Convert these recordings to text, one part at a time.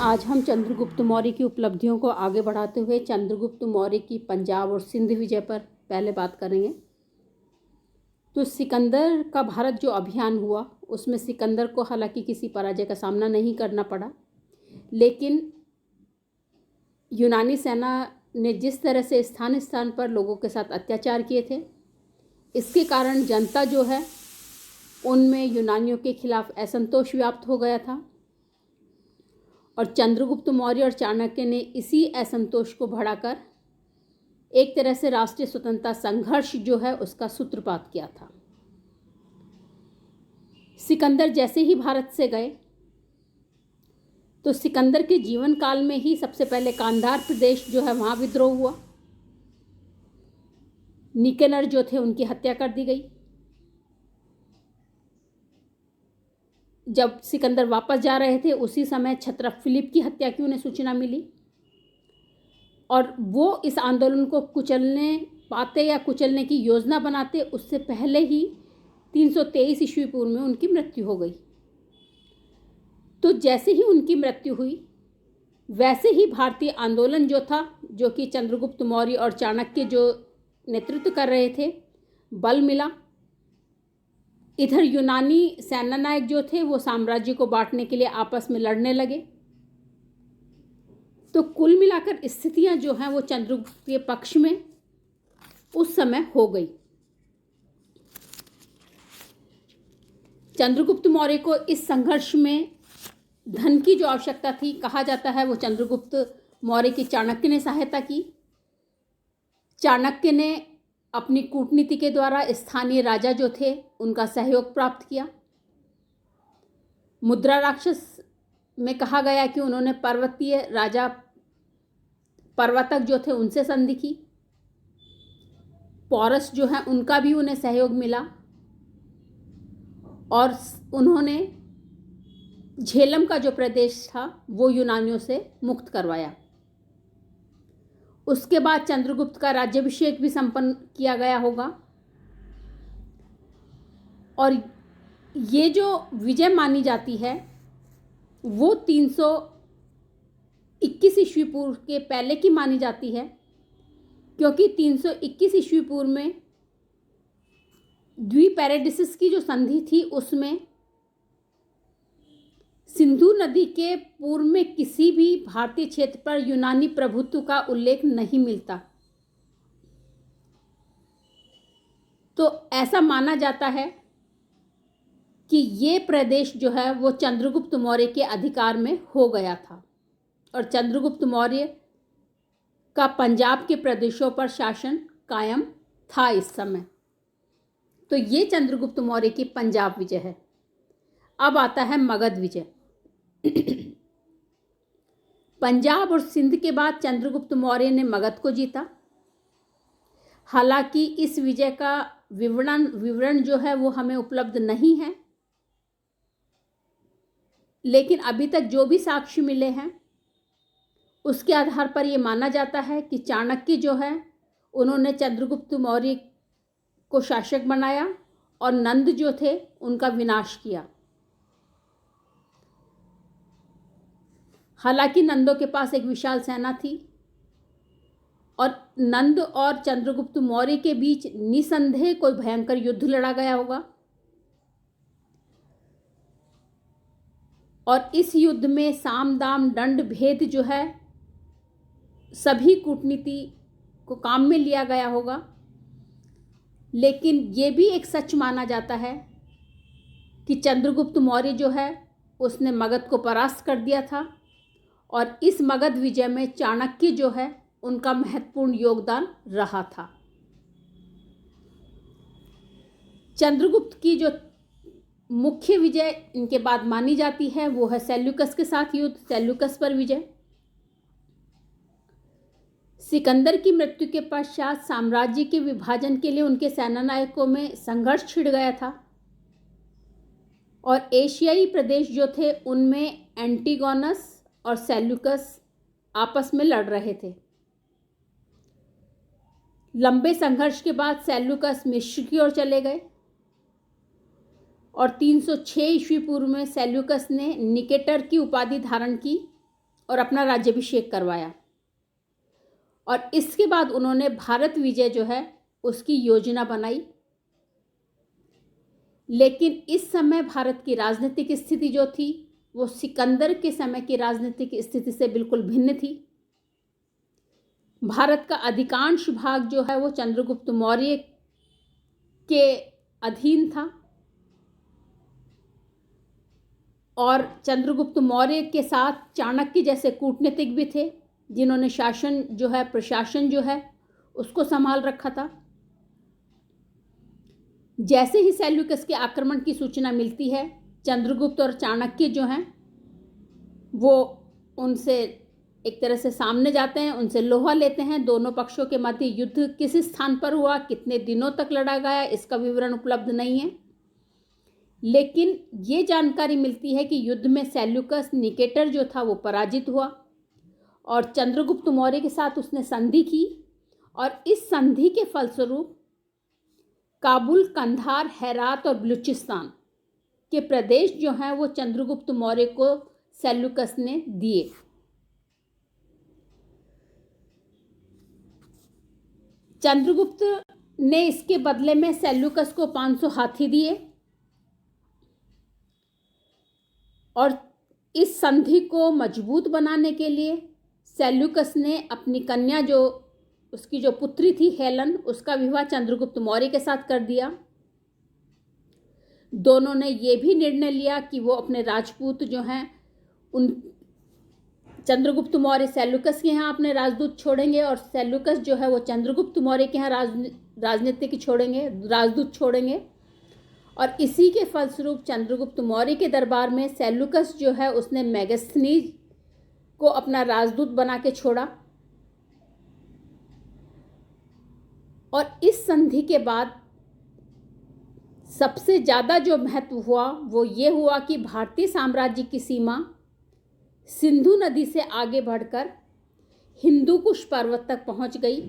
आज हम चंद्रगुप्त मौर्य की उपलब्धियों को आगे बढ़ाते हुए चंद्रगुप्त मौर्य की पंजाब और सिंध विजय पर पहले बात करेंगे। तो सिकंदर का भारत जो अभियान हुआ उसमें सिकंदर को हालांकि किसी पराजय का सामना नहीं करना पड़ा, लेकिन यूनानी सेना ने जिस तरह से स्थान स्थान पर लोगों के साथ अत्याचार किए थे, इसके कारण जनता जो है उनमें यूनानियों के खिलाफ असंतोष व्याप्त हो गया था और चंद्रगुप्त मौर्य और चाणक्य ने इसी असंतोष को बढ़ाकर एक तरह से राष्ट्रीय स्वतंत्रता संघर्ष जो है उसका सूत्रपात किया था। सिकंदर जैसे ही भारत से गए तो सिकंदर के जीवन काल में ही सबसे पहले कांधार प्रदेश जो है वहाँ विद्रोह हुआ। निकेनर जो थे उनकी हत्या कर दी गई। जब सिकंदर वापस जा रहे थे उसी समय छत्र फिलिप की हत्या की उन्हें सूचना मिली और वो इस आंदोलन को कुचलने पाते या कुचलने की योजना बनाते उससे पहले ही 323 ईस्वी पूर्व में उनकी मृत्यु हो गई। तो जैसे ही उनकी मृत्यु हुई वैसे ही भारतीय आंदोलन जो था, जो कि चंद्रगुप्त मौर्य और चाणक्य जो नेतृत्व कर रहे थे, बल मिला। इधर यूनानी सेनानायक जो थे वो साम्राज्य को बांटने के लिए आपस में लड़ने लगे। तो कुल मिलाकर स्थितियां जो हैं वो चंद्रगुप्त के पक्ष में उस समय हो गई। चंद्रगुप्त मौर्य को इस संघर्ष में धन की जो आवश्यकता थी, कहा जाता है वो चंद्रगुप्त मौर्य की चाणक्य ने सहायता की। चाणक्य ने अपनी कूटनीति के द्वारा स्थानीय राजा जो थे उनका सहयोग प्राप्त किया। मुद्रा राक्षस में कहा गया कि उन्होंने पर्वतीय राजा पर्वतक जो थे उनसे संधि की। पौरस जो है उनका भी उन्हें सहयोग मिला और उन्होंने झेलम का जो प्रदेश था वो यूनानियों से मुक्त करवाया। उसके बाद चंद्रगुप्त का राज्याभिषेक भी संपन्न किया गया होगा और ये जो विजय मानी जाती है वो 321 ईस्वी पूर्व के पहले की मानी जाती है, क्योंकि 321 ईस्वी पूर्व में द्विपेरेडिसिस की जो संधि थी उसमें सिंधु नदी के पूर्व में किसी भी भारतीय क्षेत्र पर यूनानी प्रभुत्व का उल्लेख नहीं मिलता। तो ऐसा माना जाता है कि ये प्रदेश जो है वो चंद्रगुप्त मौर्य के अधिकार में हो गया था और चंद्रगुप्त मौर्य का पंजाब के प्रदेशों पर शासन कायम था इस समय। तो ये चंद्रगुप्त मौर्य की पंजाब विजय है। अब आता है मगध विजय। पंजाब और सिंध के बाद चंद्रगुप्त मौर्य ने मगध को जीता। हालांकि इस विजय का विवरण जो है वो हमें उपलब्ध नहीं है, लेकिन अभी तक जो भी साक्ष्य मिले हैं उसके आधार पर ये माना जाता है कि चाणक्य जो है उन्होंने चंद्रगुप्त मौर्य को शासक बनाया और नंद जो थे उनका विनाश किया। हालांकि नंदों के पास एक विशाल सेना थी और नंद और चंद्रगुप्त मौर्य के बीच निसंदेह कोई भयंकर युद्ध लड़ा गया होगा और इस युद्ध में साम दाम दंड भेद जो है सभी कूटनीति को काम में लिया गया होगा। लेकिन ये भी एक सच माना जाता है कि चंद्रगुप्त मौर्य जो है उसने मगध को परास्त कर दिया था और इस मगध विजय में चाणक्य जो है उनका महत्वपूर्ण योगदान रहा था। चंद्रगुप्त की जो मुख्य विजय इनके बाद मानी जाती है वो है सेल्यूकस के साथ युद्ध, सेल्यूकस पर विजय। सिकंदर की मृत्यु के पश्चात साम्राज्य के विभाजन के लिए उनके सेनानायकों में संघर्ष छिड़ गया था और एशियाई प्रदेश जो थे उनमें एंटीगोनस और सेल्यूकस आपस में लड़ रहे थे। लंबे संघर्ष के बाद सेल्यूकस मिस्र की ओर चले गए और 306 ईस्वी पूर्व में सेल्यूकस ने निकेटर की उपाधि धारण की और अपना राज्याभिषेक करवाया। और इसके बाद उन्होंने भारत विजय जो है उसकी योजना बनाई। लेकिन इस समय भारत की राजनीतिक स्थिति जो थी वो सिकंदर के समय की राजनीतिक स्थिति से बिल्कुल भिन्न थी। भारत का अधिकांश भाग जो है वो चंद्रगुप्त मौर्य के अधीन था और चंद्रगुप्त मौर्य के साथ चाणक्य जैसे कूटनीतिक भी थे जिन्होंने शासन जो है, प्रशासन जो है उसको संभाल रखा था। जैसे ही सेल्यूकस के आक्रमण की सूचना मिलती है, चंद्रगुप्त और चाणक्य जो हैं वो उनसे एक तरह से सामने जाते हैं, उनसे लोहा लेते हैं। दोनों पक्षों के मध्य युद्ध किस स्थान पर हुआ, कितने दिनों तक लड़ा गया, इसका विवरण उपलब्ध नहीं है। लेकिन ये जानकारी मिलती है कि युद्ध में सेल्यूकस निकेटर जो था वो पराजित हुआ और चंद्रगुप्त मौर्य के साथ उसने संधि की और इस संधि के फलस्वरूप काबुल, कंधार, हेरात और बलूचिस्तान के प्रदेश जो हैं वो चंद्रगुप्त मौर्य को सेल्यूकस ने दिए। चंद्रगुप्त ने इसके बदले में सेल्यूकस को 500 हाथी दिए और इस संधि को मजबूत बनाने के लिए सेल्यूकस ने अपनी कन्या जो उसकी जो पुत्री थी हेलन, उसका विवाह चंद्रगुप्त मौर्य के साथ कर दिया। दोनों ने ये भी निर्णय लिया कि वो अपने राजपूत जो हैं उन चंद्रगुप्त मौर्य सेल्यूकस के यहाँ अपने राजदूत छोड़ेंगे और सेल्यूकस जो है वो चंद्रगुप्त मौर्य के यहाँ राजदूत छोड़ेंगे। और इसी के फलस्वरूप चंद्रगुप्त मौर्य के दरबार में सेल्यूकस जो है उसने मेगास्थनीज को अपना राजदूत बना के छोड़ा। और इस संधि के बाद सबसे ज़्यादा जो महत्व हुआ वो ये हुआ कि भारतीय साम्राज्य की सीमा सिंधु नदी से आगे बढ़कर हिंदुकुश पर्वत तक पहुंच गई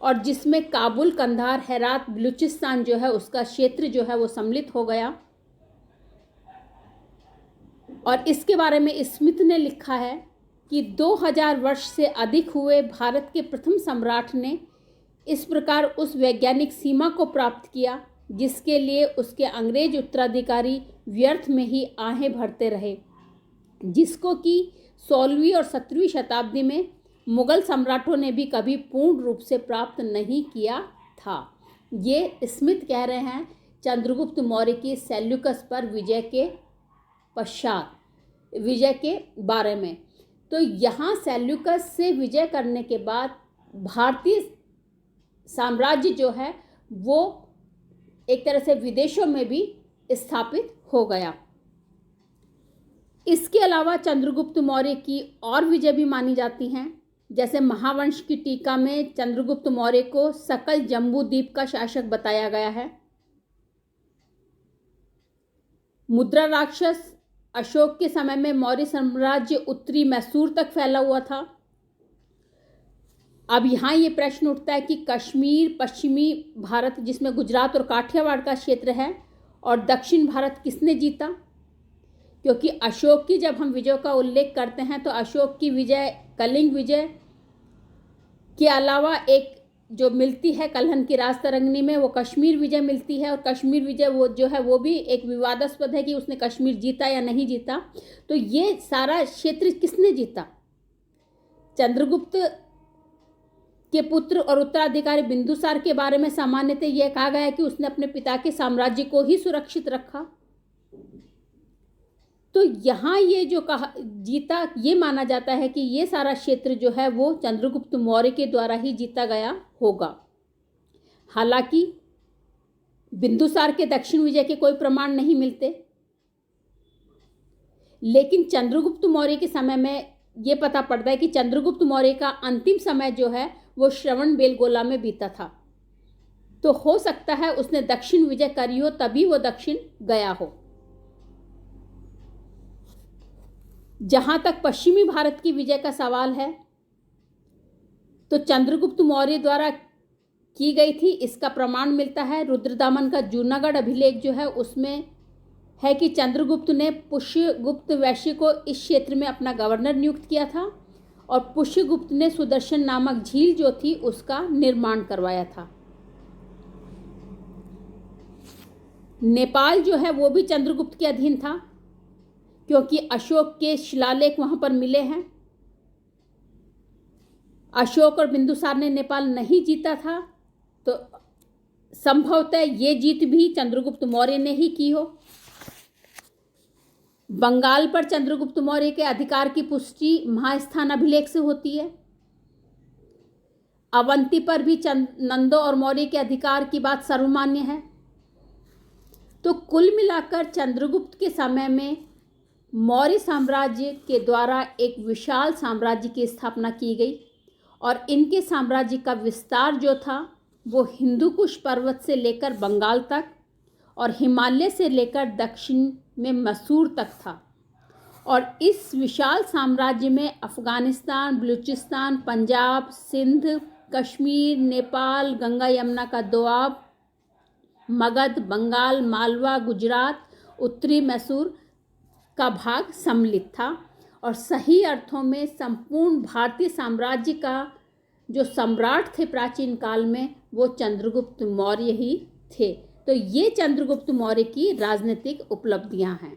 और जिसमें काबुल, कंधार, हेरात, बलूचिस्तान जो है उसका क्षेत्र जो है वो सम्मिलित हो गया। और इसके बारे में स्मिथ ने लिखा है कि 2000 वर्ष से अधिक हुए भारत के प्रथम सम्राट ने इस प्रकार उस वैज्ञानिक सीमा को प्राप्त किया जिसके लिए उसके अंग्रेज उत्तराधिकारी व्यर्थ में ही आहें भरते रहे, जिसको कि 16वीं और 17वीं शताब्दी में मुगल सम्राटों ने भी कभी पूर्ण रूप से प्राप्त नहीं किया था। ये स्मिथ कह रहे हैं चंद्रगुप्त मौर्य की सेल्यूकस पर विजय के पश्चात विजय के बारे में। तो यहाँ सेल्यूकस से विजय करने के बाद भारतीय साम्राज्य जो है वो एक तरह से विदेशों में भी स्थापित हो गया। इसके अलावा चंद्रगुप्त मौर्य की और विजय भी मानी जाती हैं। जैसे महावंश की टीका में चंद्रगुप्त मौर्य को सकल जम्बू द्वीप का शासक बताया गया है। मुद्रा राक्षस अशोक के समय में मौर्य साम्राज्य उत्तरी मैसूर तक फैला हुआ था। अब यहाँ ये प्रश्न उठता है कि कश्मीर, पश्चिमी भारत जिसमें गुजरात और काठियावाड़ का क्षेत्र है, और दक्षिण भारत किसने जीता? क्योंकि अशोक की जब हम विजय का उल्लेख करते हैं तो अशोक की विजय कलिंग विजय के अलावा एक जो मिलती है कलहन की राजतरंगिणी में वो कश्मीर विजय मिलती है। और कश्मीर विजय वो जो है वो भी एक विवादास्पद है कि उसने कश्मीर जीता या नहीं जीता। तो ये सारा क्षेत्र किसने जीता? चंद्रगुप्त के पुत्र और उत्तराधिकारी बिंदुसार के बारे में सामान्यतः यह कहा गया है कि उसने अपने पिता के साम्राज्य को ही सुरक्षित रखा। तो यहाँ ये जो कहा जीता, ये माना जाता है कि ये सारा क्षेत्र जो है वो चंद्रगुप्त मौर्य के द्वारा ही जीता गया होगा। हालांकि बिंदुसार के दक्षिण विजय के कोई प्रमाण नहीं मिलते, लेकिन चंद्रगुप्त मौर्य के समय में ये पता पड़ता है कि चंद्रगुप्त मौर्य का अंतिम समय जो है वो श्रवणबेलगोला में बीता था। तो हो सकता है उसने दक्षिण विजय करी हो, तभी वो दक्षिण गया हो। जहां तक पश्चिमी भारत की विजय का सवाल है तो चंद्रगुप्त मौर्य द्वारा की गई थी, इसका प्रमाण मिलता है रुद्रदामन का जूनागढ़ अभिलेख जो है उसमें है कि चंद्रगुप्त ने पुष्यगुप्त वैश्य को इस क्षेत्र में अपना गवर्नर नियुक्त किया था और पुष्यगुप्त ने सुदर्शन नामक झील जो थी उसका निर्माण करवाया था। नेपाल जो है वो भी चंद्रगुप्त के अधीन था क्योंकि अशोक के शिलालेख वहां पर मिले हैं। अशोक और बिंदुसार ने नेपाल नहीं जीता था, तो संभवतः ये जीत भी चंद्रगुप्त मौर्य ने ही की हो। बंगाल पर चंद्रगुप्त मौर्य के अधिकार की पुष्टि महास्थान अभिलेख से होती है। अवंती पर भी नंदो और मौर्य के अधिकार की बात सर्वमान्य है। तो कुल मिलाकर चंद्रगुप्त के समय में मौर्य साम्राज्य के द्वारा एक विशाल साम्राज्य की स्थापना की गई और इनके साम्राज्य का विस्तार जो था वो हिंदुकुश पर्वत से लेकर बंगाल तक और हिमालय से लेकर दक्षिण में मैसूर तक था। और इस विशाल साम्राज्य में अफगानिस्तान, बलूचिस्तान, पंजाब, सिंध, कश्मीर, नेपाल, गंगा यमुना का दोआब, मगध, बंगाल, मालवा, गुजरात, उत्तरी मैसूर का भाग सम्मिलित था और सही अर्थों में संपूर्ण भारतीय साम्राज्य का जो सम्राट थे प्राचीन काल में वो चंद्रगुप्त मौर्य ही थे। तो ये चंद्रगुप्त मौर्य की राजनीतिक उपलब्धियां हैं।